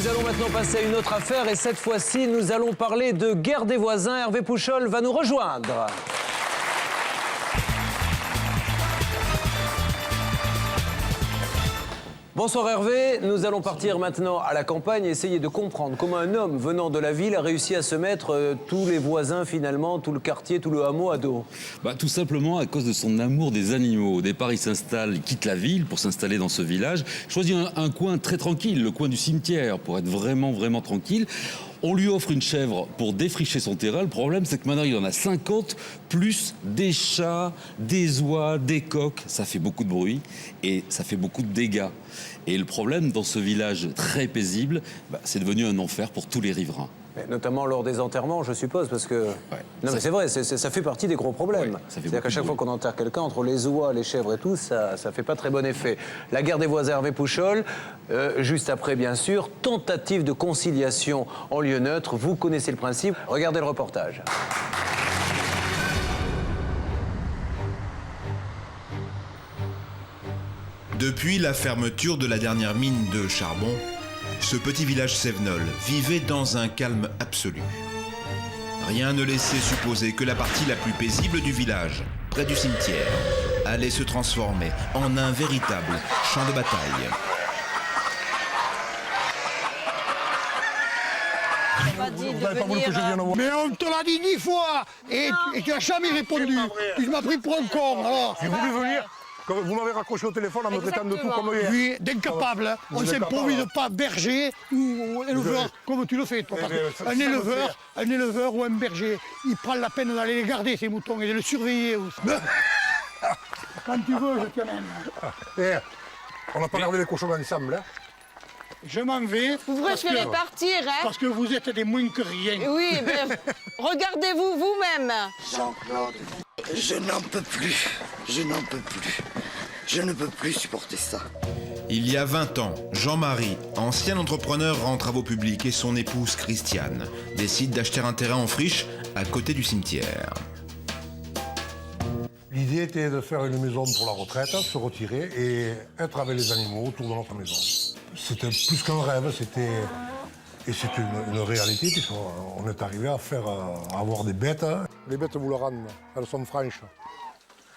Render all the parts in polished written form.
Nous allons maintenant passer à une autre affaire et cette fois-ci, nous allons parler de guerre des voisins. Hervé Pouchol va nous rejoindre. Bonsoir Hervé, nous allons partir maintenant à la campagne et essayer de comprendre comment un homme venant de la ville a réussi à se mettre tous les voisins finalement, tout le quartier, tout le hameau à dos. Tout simplement à cause de son amour des animaux. Au départ, il s'installe, il quitte la ville pour s'installer dans ce village, choisit un coin très tranquille, le coin du cimetière, pour être vraiment tranquille. On lui offre une chèvre pour défricher son terrain. Le problème, c'est que maintenant, il en a 50, plus des chats, des oies, des coqs. Ça fait beaucoup de bruit et ça fait beaucoup de dégâts. Et le problème, dans ce village très paisible, c'est devenu un enfer pour tous les riverains. Mais notamment lors des enterrements, je suppose, parce que... Ouais, non, mais c'est vrai, ça fait partie des gros problèmes. Ouais, c'est-à-dire qu'à chaque fois qu'on enterre quelqu'un, entre les oies, les chèvres et tout, ça fait pas très bon effet. La guerre des voisins, Hervé Pouchol, juste après, bien sûr, tentative de conciliation en lieu neutre. Vous connaissez le principe. Regardez le reportage. Depuis la fermeture de la dernière mine de charbon, ce petit village Sévenol vivait dans un calme absolu. Rien ne laissait supposer que la partie la plus paisible du village, près du cimetière, allait se transformer en un véritable champ de bataille. Mais on te l'a dit 10 fois et tu n'as jamais répondu. Tu m'as pris pour un con alors. J'ai voulu venir. Vous m'avez raccroché au téléphone en me traitant de tout comme hier. Oui, d'incapable. On s'est promis de pas berger ou éleveur, comme tu le fais toi. Un éleveur ou un berger, il prend la peine d'aller les garder, ces moutons, et de les surveiller aussi. Quand tu veux, je t'amène. On n'a pas gardé les cochons ensemble. Je m'en vais. Vous préférez partir, hein? Parce que vous êtes des moins que rien. Oui, mais regardez-vous vous-même. Jean-Claude, je n'en peux plus. Je n'en peux plus. Je ne peux plus supporter ça. Il y a 20 ans, Jean-Marie, ancien entrepreneur en travaux publics, et son épouse Christiane décident d'acheter un terrain en friche à côté du cimetière. L'idée était de faire une maison pour la retraite, se retirer et être avec les animaux autour de notre maison. C'était plus qu'un rêve, et c'est une réalité puisqu'on est arrivé à avoir des bêtes. Les bêtes vous le rendent, elles sont franches.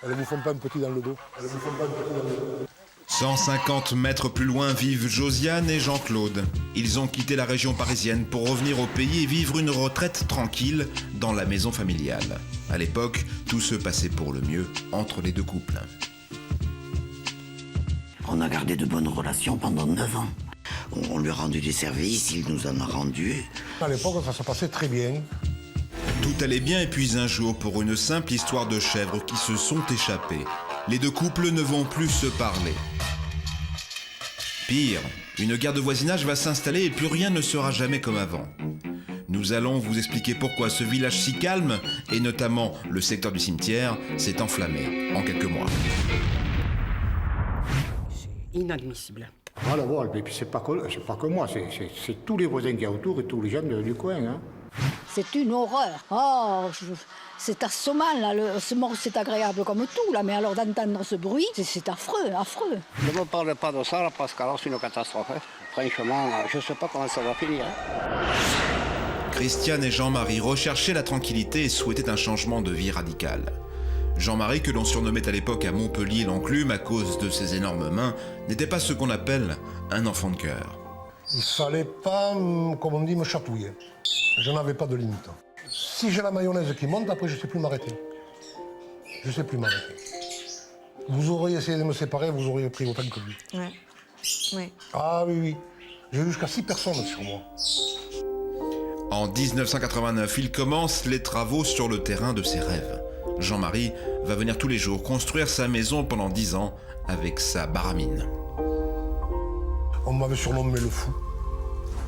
Elles ne vous font pas un petit dans le dos. 150 mètres plus loin vivent Josiane et Jean-Claude. Ils ont quitté la région parisienne pour revenir au pays et vivre une retraite tranquille dans la maison familiale. À l'époque, tout se passait pour le mieux entre les deux couples. On a gardé de bonnes relations pendant 9 ans. On lui a rendu des services, il nous en a rendu. À l'époque, ça se passait très bien. Tout allait bien et puis un jour, pour une simple histoire de chèvres qui se sont échappées, les deux couples ne vont plus se parler. Pire, une guerre de voisinage va s'installer et plus rien ne sera jamais comme avant. Nous allons vous expliquer pourquoi ce village si calme, et notamment le secteur du cimetière, s'est enflammé en quelques mois. C'est inadmissible. Voilà, voilà, et puis c'est pas que moi, c'est tous les voisins qu'il y a autour et tous les gens du coin. Hein. C'est une horreur. Oh, c'est assommant, là. C'est agréable comme tout, là. Mais alors d'entendre ce bruit, c'est affreux, affreux. Ne me parle pas de ça, là, parce qu'alors c'est une catastrophe. Hein. Franchement, je ne sais pas comment ça va finir. Hein. Christiane et Jean-Marie recherchaient la tranquillité et souhaitaient un changement de vie radical. Jean-Marie, que l'on surnommait à l'époque à Montpellier l'enclume à cause de ses énormes mains, n'était pas ce qu'on appelle un enfant de cœur. Il ne fallait pas, comme on dit, me chatouiller. Je n'avais pas de limite. Si j'ai la mayonnaise qui monte, après je ne sais plus m'arrêter. Je ne sais plus m'arrêter. Vous auriez essayé de me séparer, vous auriez pris autant que lui. Ouais. Oui. Ah oui, oui. J'ai eu jusqu'à 6 personnes sur moi. En 1989, il commence les travaux sur le terrain de ses rêves. Jean-Marie va venir tous les jours construire sa maison pendant 10 ans avec sa baramine. On m'avait surnommé le fou,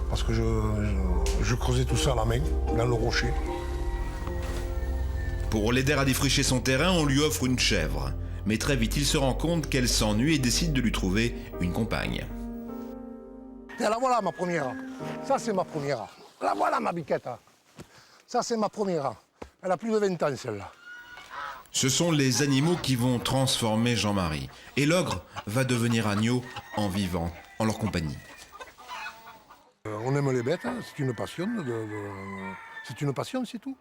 parce que je creusais tout ça à la main, dans le rocher. Pour l'aider à défricher son terrain, on lui offre une chèvre. Mais très vite, il se rend compte qu'elle s'ennuie et décide de lui trouver une compagne. Et la voilà ma première. Ça c'est ma première. La voilà ma biquette. Ça c'est ma première. Elle a plus de 20 ans celle-là. Ce sont les animaux qui vont transformer Jean-Marie. Et l'ogre va devenir agneau en vivant, en leur compagnie. On aime les bêtes, c'est une passion. C'est une passion, c'est tout.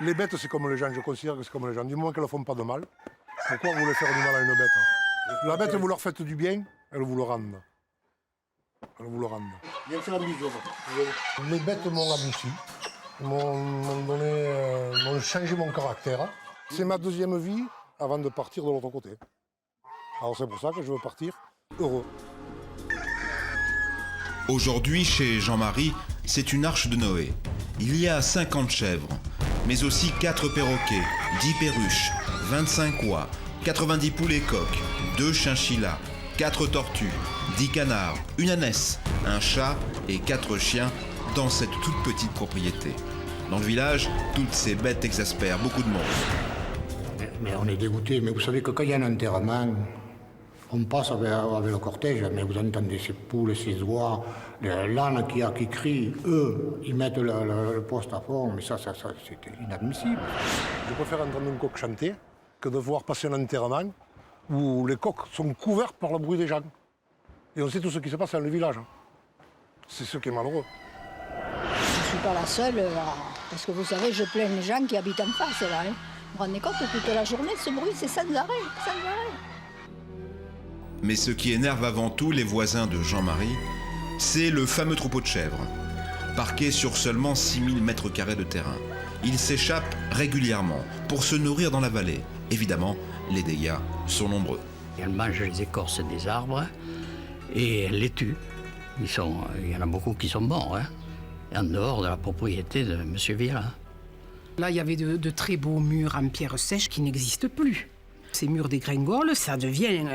Les bêtes, c'est comme les gens, je considère que c'est comme les gens. Du moins qu'elles ne font pas de mal. Pourquoi vous voulez faire du mal à une bête? La bête, vous leur faites du bien, elles vous le rendent. Elles vous le rendent. Viens faire un bisou. Les bêtes m'ont adouci, m'ont changé mon caractère. C'est ma deuxième vie avant de partir de l'autre côté. Alors c'est pour ça que je veux partir heureux. Aujourd'hui, chez Jean-Marie, c'est une arche de Noé. Il y a 50 chèvres, mais aussi 4 perroquets, 10 perruches, 25 oies, 90 poulets coqs, 2 chinchillas, 4 tortues, 10 canards, une ânesse, un chat et 4 chiens dans cette toute petite propriété. Dans le village, toutes ces bêtes exaspèrent beaucoup de monde. Mais on est dégoûté. Mais vous savez que quand il y a un enterrement, on passe avec le cortège, mais vous entendez ces poules, ces oies, l'âne qui crie, eux, ils mettent le poste à fond, mais ça c'était inadmissible. Je préfère entendre un coq chanter que de voir passer un enterrement où les coqs sont couverts par le bruit des gens. Et on sait tout ce qui se passe dans le village. C'est ce qui est malheureux. Je ne suis pas la seule, parce que vous savez, je plains les gens qui habitent en face, là. Hein. Vous vous rendez compte, toute la journée, ce bruit, c'est sans arrêt, sans arrêt. Mais ce qui énerve avant tout les voisins de Jean-Marie, c'est le fameux troupeau de chèvres. Parqué sur seulement 6000 mètres carrés de terrain, ils s'échappent régulièrement pour se nourrir dans la vallée. Évidemment, les dégâts sont nombreux. Elles mangent les écorces des arbres et elles les tuent. Il y en a beaucoup qui sont morts, hein, en dehors de la propriété de M. Vira. Là, il y avait de très beaux murs en pierre sèche qui n'existent plus. Ces murs dégringolent, ça devient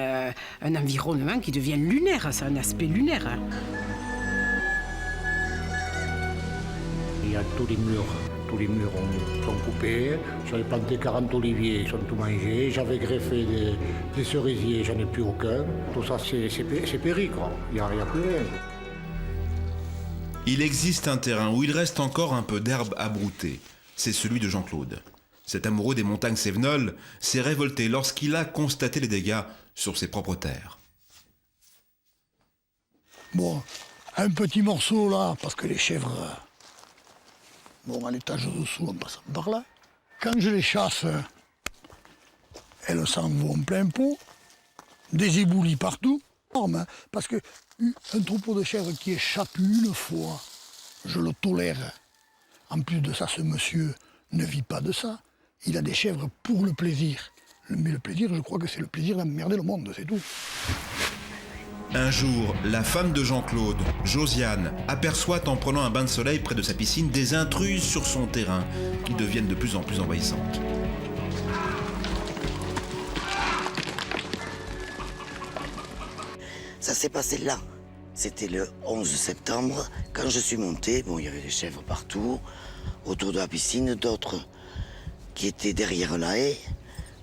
un environnement qui devient lunaire, c'est un aspect lunaire. Hein. Il y a tous les murs sont coupés. J'avais planté 40 oliviers, ils sont tout mangés. J'avais greffé des cerisiers, j'en ai plus aucun. Tout ça, c'est péri, quoi. Il n'y a plus rien. Il existe un terrain où il reste encore un peu d'herbe à brouter. C'est celui de Jean-Claude. Cet amoureux des montagnes cévenoles s'est révolté lorsqu'il a constaté les dégâts sur ses propres terres. Bon, un petit morceau là, parce que les chèvres, bon, à l'étage dessous, en passant par là, quand je les chasse, elles s'en vont plein pot, des éboulis partout. Normal, parce que un troupeau de chèvres qui échappe une fois, je le tolère. En plus de ça, ce monsieur ne vit pas de ça. Il a des chèvres pour le plaisir. Mais le plaisir, je crois que c'est le plaisir d'emmerder le monde, c'est tout. Un jour, la femme de Jean-Claude, Josiane, aperçoit en prenant un bain de soleil près de sa piscine des intruses sur son terrain qui deviennent de plus en plus envahissantes. Ça s'est passé là. C'était le 11 septembre. Quand je suis monté, bon, il y avait des chèvres partout, autour de la piscine, d'autres qui étaient derrière la haie.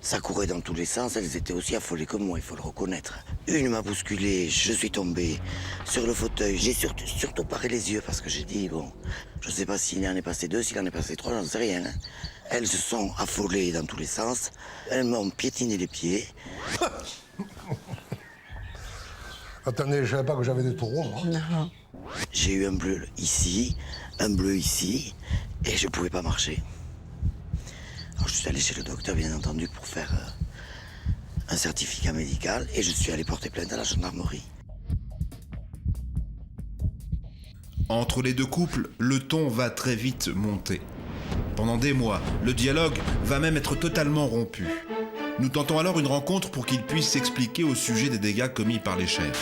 Ça courait dans tous les sens, elles étaient aussi affolées que moi, il faut le reconnaître. Une m'a bousculé, je suis tombé sur le fauteuil. J'ai surtout paré les yeux parce que j'ai dit, bon, je ne sais pas s'il en est passé 2, s'il en est passé 3, j'en sais rien. Hein. Elles se sont affolées dans tous les sens, elles m'ont piétiné les pieds. Attendez, je ne savais pas que j'avais des taureaux, moi. Non. J'ai eu un bleu ici, un bleu ici, et je ne pouvais pas marcher. Alors je suis allé chez le docteur, bien entendu, pour faire un certificat médical, et je suis allé porter plainte à la gendarmerie. Entre les deux couples, le ton va très vite monter. Pendant des mois, le dialogue va même être totalement rompu. Nous tentons alors une rencontre pour qu'ils puissent s'expliquer au sujet des dégâts commis par les chèvres.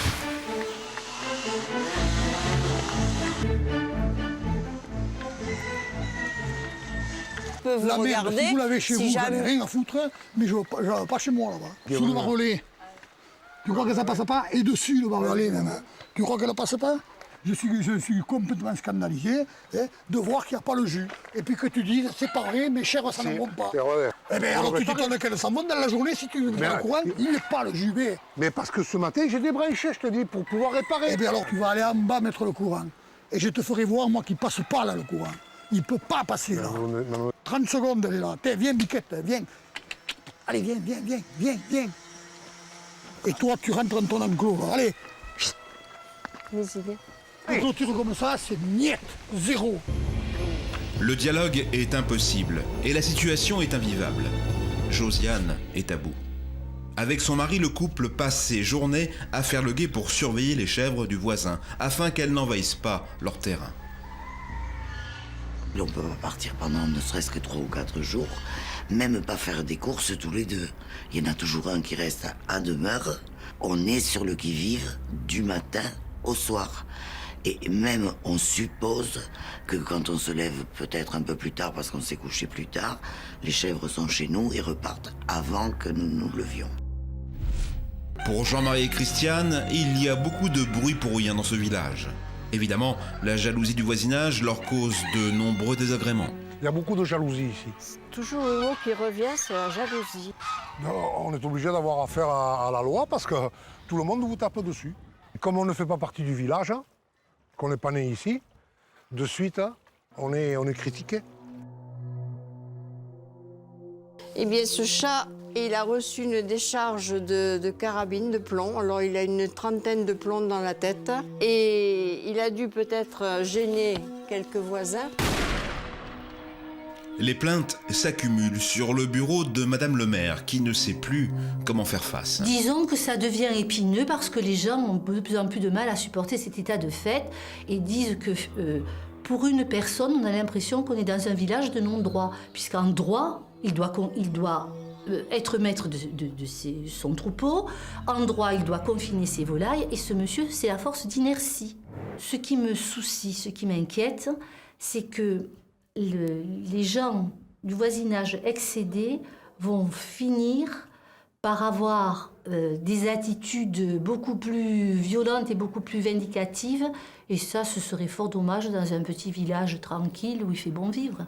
Vous La merde, regardez, si vous l'avez chez si vous, j'en ai jamais- rien à foutre, mais je ne l'ai pas chez moi là-bas. Sous le marolé. Tu crois que ça passe pas? Et dessus le marolé même. Tu crois qu'elle ne passe pas? Je suis complètement scandalisé de voir qu'il n'y a pas le jus. Et puis que tu dises, c'est pas vrai, mes chèvres, ça n'en vont pas. C'est vrai. Eh bien, alors tu t'étonnes qu'elles s'en vont dans la journée si tu es au courant, il n'est pas le jus. Mais parce que ce matin, j'ai débranché, je te dis, pour pouvoir réparer. Eh bien, alors tu vas aller en bas mettre le courant. Et je te ferai voir, moi, qu'il ne passe pas là, le courant. Il ne peut pas passer là. 30 secondes, elle est là. Viens, Biquette, viens. Allez, viens. Et toi, tu rentres dans ton enclos, là. Allez. Les idées. Une clôture comme ça, c'est niet, zéro. Le dialogue est impossible et la situation est invivable. Josiane est à bout. Avec son mari, le couple passe ses journées à faire le guet pour surveiller les chèvres du voisin, afin qu'elles n'envahissent pas leur terrain. On ne peut pas partir pendant ne serait-ce que 3 ou 4 jours, même pas faire des courses tous les deux. Il y en a toujours un qui reste à demeure. On est sur le qui-vive du matin au soir. Et même on suppose que quand on se lève peut-être un peu plus tard parce qu'on s'est couché plus tard, les chèvres sont chez nous et repartent avant que nous nous levions. Pour Jean-Marie et Christiane, il y a beaucoup de bruit pour rien dans ce village. Évidemment, la jalousie du voisinage leur cause de nombreux désagréments. Il y a beaucoup de jalousie ici. Toujours le mot qui revient, c'est la jalousie. On est obligé d'avoir affaire à la loi parce que tout le monde vous tape dessus. Comme on ne fait pas partie du village, qu'on n'est pas né ici, de suite, on est critiqué. Eh bien, ce chat, il a reçu une décharge de carabine, de plomb. Alors, il a une trentaine de plombs dans la tête. Et il a dû peut-être gêner quelques voisins. Les plaintes s'accumulent sur le bureau de Madame le maire, qui ne sait plus comment faire face. Disons que ça devient épineux parce que les gens ont de plus en plus de mal à supporter cet état de fait et disent que pour une personne, on a l'impression qu'on est dans un village de non-droit, puisqu'en droit, il doit être maître de son troupeau, en droit, il doit confiner ses volailles, et ce monsieur, c'est à force d'inertie. Ce qui me soucie, ce qui m'inquiète, c'est que les gens du voisinage excédés vont finir par avoir des attitudes beaucoup plus violentes et beaucoup plus vindicatives. Et ça, ce serait fort dommage dans un petit village tranquille où il fait bon vivre.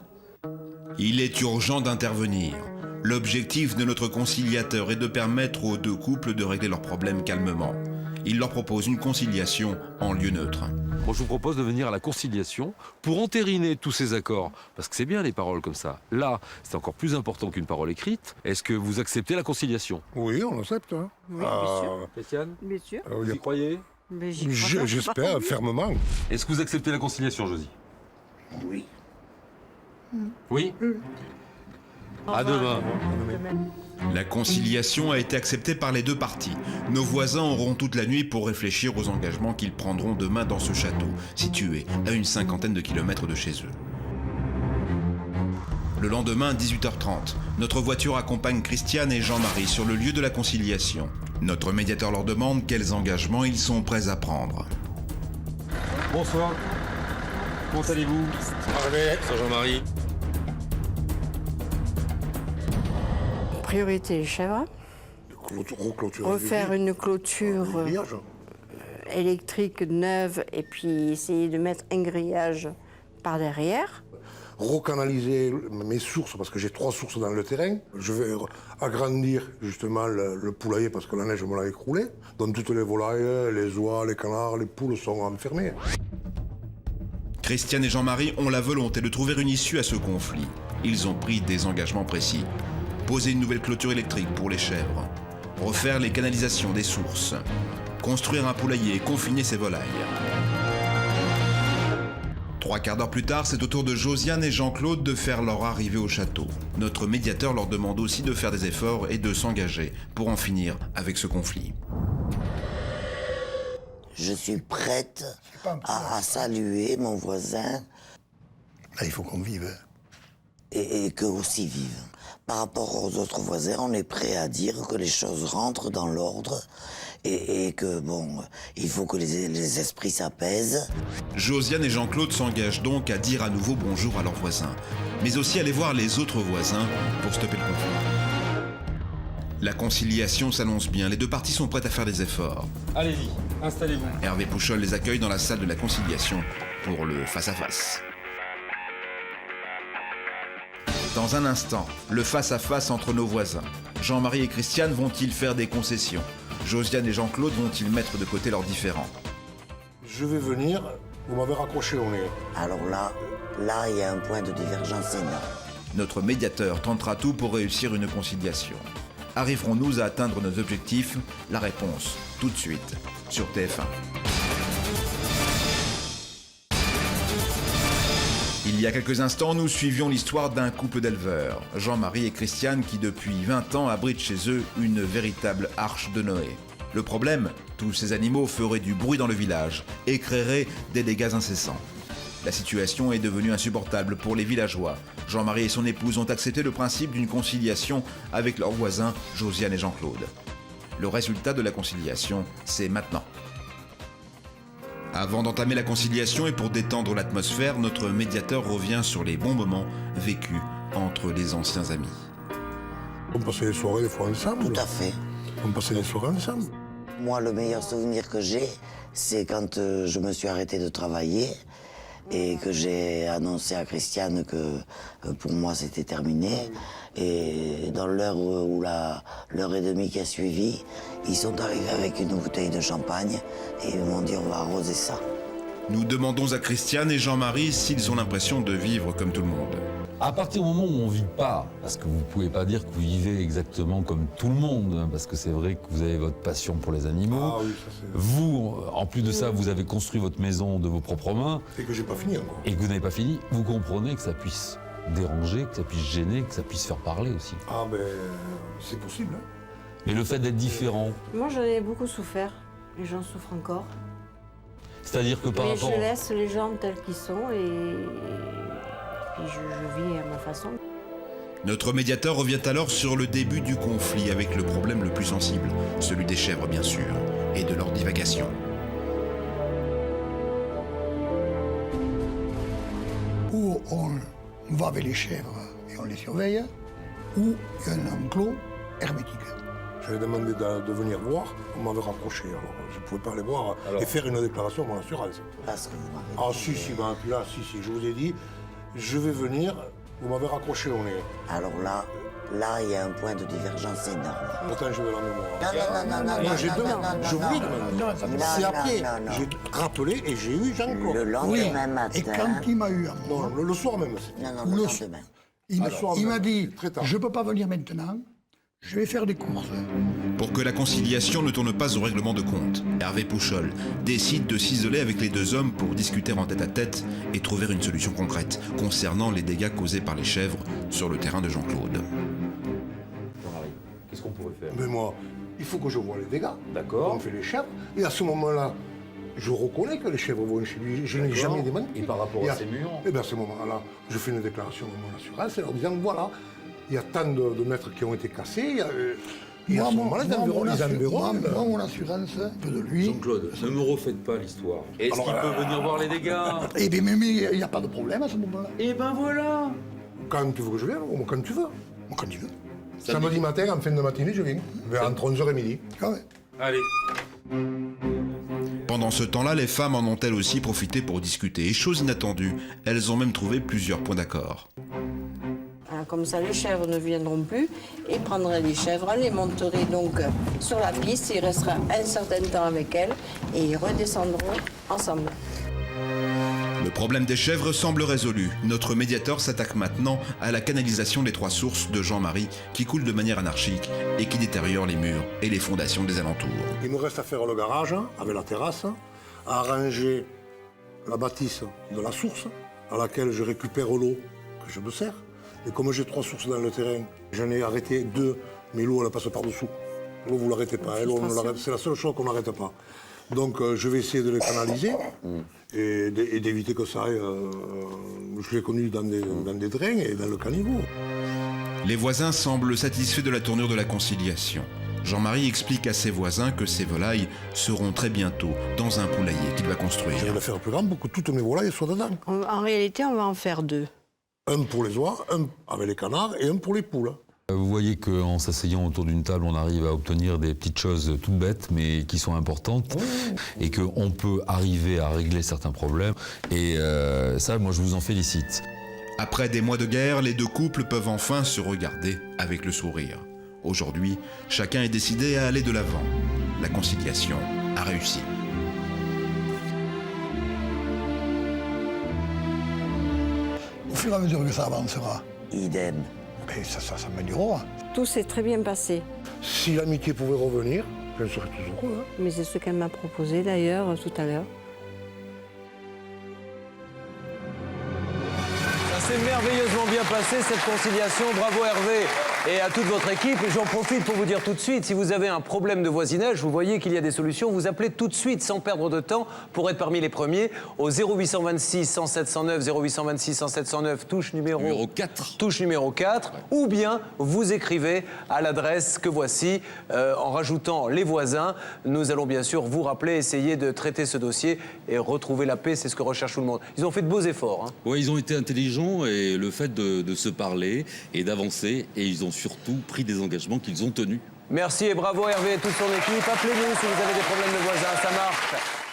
Il est urgent d'intervenir. L'objectif de notre conciliateur est de permettre aux deux couples de régler leurs problèmes calmement. Il leur propose une conciliation en lieu neutre. Moi, je vous propose de venir à la conciliation pour entériner tous ces accords. Parce que c'est bien les paroles comme ça. Là, c'est encore plus important qu'une parole écrite. Est-ce que vous acceptez la conciliation? Oui, on accepte. Oui, bien sûr. Christiane, Bien sûr. vous y croyez? Mais j'y crois pas. J'espère fermement. Est-ce que vous acceptez la conciliation, Josie? Oui. Oui. À demain. La conciliation a été acceptée par les deux parties. Nos voisins auront toute la nuit pour réfléchir aux engagements qu'ils prendront demain dans ce château, situé à une 50aine de kilomètres de chez eux. Le lendemain, 18h30, notre voiture accompagne Christiane et Jean-Marie sur le lieu de la conciliation. Notre médiateur leur demande quels engagements ils sont prêts à prendre. Bonsoir. Comment allez-vous? Bonsoir Jean-Marie. Priorité les chèvres. Refaire une clôture électrique neuve et puis essayer de mettre un grillage par derrière. Recanaliser mes sources, parce que j'ai 3 sources dans le terrain. Je vais agrandir justement le poulailler parce que la neige me l'a écroulé. Donc toutes les volailles, les oies, les canards, les poules sont enfermées. Christiane et Jean-Marie ont la volonté de trouver une issue à ce conflit. Ils ont pris des engagements précis. Poser une nouvelle clôture électrique pour les chèvres. Refaire les canalisations des sources. Construire un poulailler et confiner ses volailles. 3 quarts d'heure plus tard, c'est au tour de Josiane et Jean-Claude de faire leur arrivée au château. Notre médiateur leur demande aussi de faire des efforts et de s'engager pour en finir avec ce conflit. Je suis prête à saluer mon voisin. Là, il faut qu'on vive. Et qu'eux aussi vivent. Par rapport aux autres voisins, on est prêt à dire que les choses rentrent dans l'ordre et que, bon, il faut que les esprits s'apaisent. Josiane et Jean-Claude s'engagent donc à dire à nouveau bonjour à leurs voisins, mais aussi à aller voir les autres voisins pour stopper le conflit. La conciliation s'annonce bien, les deux parties sont prêtes à faire des efforts. Allez-y, installez-vous. Hervé Pouchol les accueille dans la salle de la conciliation pour le face-à-face. Dans un instant, le face-à-face entre nos voisins. Jean-Marie et Christiane vont-ils faire des concessions? Josiane et Jean-Claude vont-ils mettre de côté leurs différends? Je vais venir, vous m'avez raccroché au nez. Alors là, il y a un point de divergence énorme. Notre médiateur tentera tout pour réussir une conciliation. Arriverons-nous à atteindre nos objectifs? La réponse, tout de suite, sur TF1. Il y a quelques instants, nous suivions l'histoire d'un couple d'éleveurs, Jean-Marie et Christiane, qui depuis 20 ans abritent chez eux une véritable arche de Noé. Le problème, tous ces animaux feraient du bruit dans le village et créeraient des dégâts incessants. La situation est devenue insupportable pour les villageois. Jean-Marie et son épouse ont accepté le principe d'une conciliation avec leurs voisins Josiane et Jean-Claude. Le résultat de la conciliation, c'est maintenant. Avant d'entamer la conciliation et pour détendre l'atmosphère, notre médiateur revient sur les bons moments vécus entre les anciens amis. On passait les soirées des fois ensemble. Tout à fait. On passait les soirées ensemble. Moi, le meilleur souvenir que j'ai, c'est quand je me suis arrêté de travailler et que j'ai annoncé à Christiane que pour moi c'était terminé. Et dans l'heure et demie qui a suivi, ils sont arrivés avec une bouteille de champagne et ils m'ont dit on va arroser ça. Nous demandons à Christiane et Jean-Marie s'ils ont l'impression de vivre comme tout le monde. À partir du moment où on ne vit pas, parce que vous ne pouvez pas dire que vous vivez exactement comme tout le monde, hein, parce que c'est vrai que vous avez votre passion pour les animaux. Ah oui, ça c'est... Vous, en plus de ça, vous avez construit votre maison de vos propres mains. Et que j'ai pas fini encore. Et que vous n'avez pas fini. Vous comprenez que ça puisse déranger, que ça puisse gêner, que ça puisse faire parler aussi. Ah ben, c'est possible. Hein. Mais le fait d'être différent, Moi, j'en ai beaucoup souffert. Et j'en souffre encore. c'est-à-dire que par Mais rapport... je laisse les gens tels qu'ils sont et puis je vis à ma façon. Notre médiateur revient alors sur le début du conflit avec le problème le plus sensible, celui des chèvres bien sûr, et de leur divagation. Ou on va avec les chèvres et on les surveille, ou il y a un enclos hermétique. J'avais demandé de venir voir, on m'avait raccroché. Alors je ne pouvais pas aller voir et faire une déclaration à mon assurance. Parce que vous m'avez... Ah si, ben, puis là, si, je vous ai dit, je vais venir, vous m'avez raccroché au nez. Alors là, il y a un point de divergence énorme. Pourtant, je vais la mémoire. Non. Moi, j'ai demandé, je voulais demander. C'est après, non. j'ai rappelé et j'ai eu Jean-Claude. Le lendemain matin... Et quand il m'a eu à moi, Non, le soir même. Non, Ou le le- lendemain. il m'a dit, très tard. je ne peux pas venir maintenant, je vais faire des courses. Pour que la conciliation ne tourne pas au règlement de compte, Hervé Pouchol décide de s'isoler avec les deux hommes pour discuter en tête-à-tête et trouver une solution concrète concernant les dégâts causés par les chèvres sur le terrain de Jean-Claude. Qu'est-ce qu'on pourrait faire Mais moi, il faut que je voie les dégâts. D'accord. On fait les chèvres. Et à ce moment-là, je reconnais que les chèvres vont chez lui. Je n'ai jamais démenti. Et par rapport à ces murs Et bien à ce moment-là, je fais une déclaration à mon assurance en leur disant voilà, il y a tant de mètres qui ont été cassés. Et à ce moment-là, les environs. Moi, mon assurance, peu de lui. Jean-Claude, ne me refaites pas l'histoire. Est-ce qu'il peut venir voir les dégâts? Eh bien, mais il n'y a pas de problème à ce moment-là. Eh ben voilà. Quand tu veux que je vienne, ou quand tu veux. Moi, quand tu veux. Samedi matin, en fin de matinée, je viens. Entre 11h et midi. Ah ouais. Allez. Pendant ce temps-là, les femmes en ont elles aussi profité pour discuter. Et chose inattendue, elles ont même trouvé plusieurs points d'accord. Comme ça, les chèvres ne viendront plus. Ils prendraient les chèvres, les monteraient donc sur la piste. Il restera un certain temps avec elles et ils redescendront ensemble. Le problème des chèvres semble résolu. Notre médiateur s'attaque maintenant à la canalisation des trois sources de Jean-Marie qui coulent de manière anarchique et qui détériorent les murs et les fondations des alentours. Il me reste à faire le garage avec la terrasse, à arranger la bâtisse de la source à laquelle je récupère l'eau que je me sers. Et comme j'ai 3 sources dans le terrain, j'en ai arrêté 2, mais l'eau elle passe par-dessous. L'eau vous l'arrêtez pas, c'est la seule chose qu'on n'arrête pas. Donc je vais essayer de les canaliser et d'éviter que ça aille. Je l'ai connu dans des drains et dans le caniveau. Les voisins semblent satisfaits de la tournure de la conciliation. Jean-Marie explique à ses voisins que ses volailles seront très bientôt dans un poulailler qu'il va construire. Je vais le faire plus grand pour que toutes mes volailles soient dedans. En réalité, on va en faire 2. Un pour les oies, un avec les canards et un pour les poules. Vous voyez qu'en s'asseyant autour d'une table, on arrive à obtenir des petites choses toutes bêtes, mais qui sont importantes, et qu'on peut arriver à régler certains problèmes. Et ça, moi, je vous en félicite. Après des mois de guerre, les deux couples peuvent enfin se regarder avec le sourire. Aujourd'hui, chacun est décidé à aller de l'avant. La conciliation a réussi. Au fur et à mesure que ça avancera, Idem. ben, ça s'améliorera. Tout s'est très bien passé. Si l'amitié pouvait revenir, je serais toujours heureux. Mais c'est ce qu'elle m'a proposé d'ailleurs tout à l'heure. s'est merveilleusement bien passé, cette conciliation. Bravo Hervé et à toute votre équipe. J'en profite pour vous dire tout de suite, si vous avez un problème de voisinage, vous voyez qu'il y a des solutions, vous appelez tout de suite sans perdre de temps pour être parmi les premiers au 0826 107 109, 0826 107 109, touche numéro 4. Touche numéro 4, ou bien vous écrivez à l'adresse que voici en rajoutant les voisins. Nous allons bien sûr vous rappeler, essayer de traiter ce dossier et retrouver la paix, c'est ce que recherche tout le monde. Ils ont fait de beaux efforts. Hein. Oui, ils ont été intelligents et le fait de se parler et d'avancer, et ils ont surtout pris des engagements qu'ils ont tenus. Merci et bravo Hervé et toute son équipe. Appelez-nous si vous avez des problèmes de voisins, ça marche.